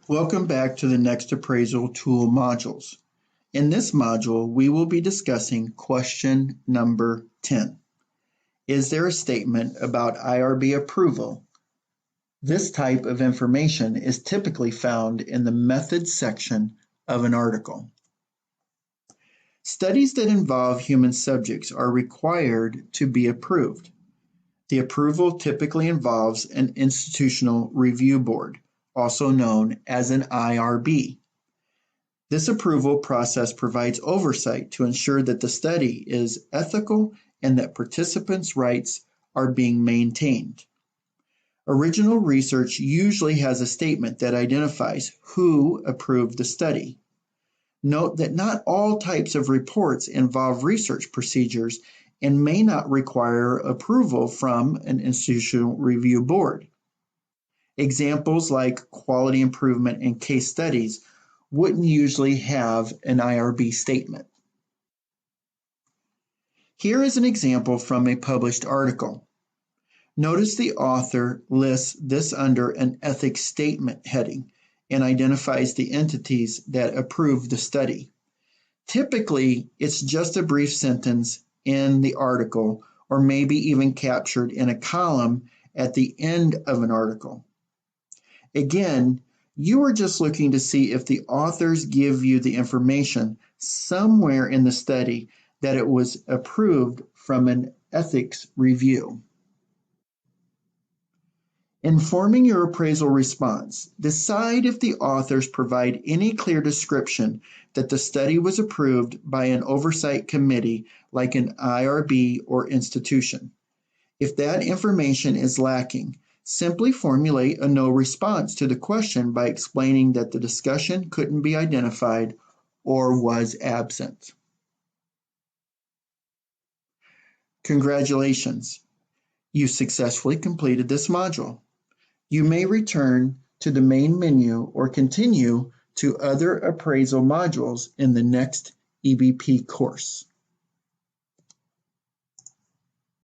Welcome back to the Next Appraisal Tool modules. In this module, we will be discussing question number 10. Is there a statement about IRB approval? This type of information is typically found in the methods section of an article. Studies that involve human subjects are required to be approved. The approval typically involves an institutional review board, also known as an IRB. This approval process provides oversight to ensure that the study is ethical and that participants' rights are being maintained. Original research usually has a statement that identifies who approved the study. Note that not all types of reports involve research procedures and may not require approval from an institutional review board. Examples like quality improvement and case studies wouldn't usually have an IRB statement. Here is an example from a published article. Notice the author lists this under an ethics statement heading and identifies the entities that approve the study. Typically, it's just a brief sentence in the article or maybe even captured in a column at the end of an article. Again, you are just looking to see if the authors give you the information somewhere in the study that it was approved from an ethics review. In forming your appraisal response, decide if the authors provide any clear description that the study was approved by an oversight committee like an IRB or institution. If that information is lacking, simply formulate a no response to the question by explaining that the discussion couldn't be identified or was absent. Congratulations! You successfully completed this module. You may return to the main menu or continue to other appraisal modules in the next EBP course.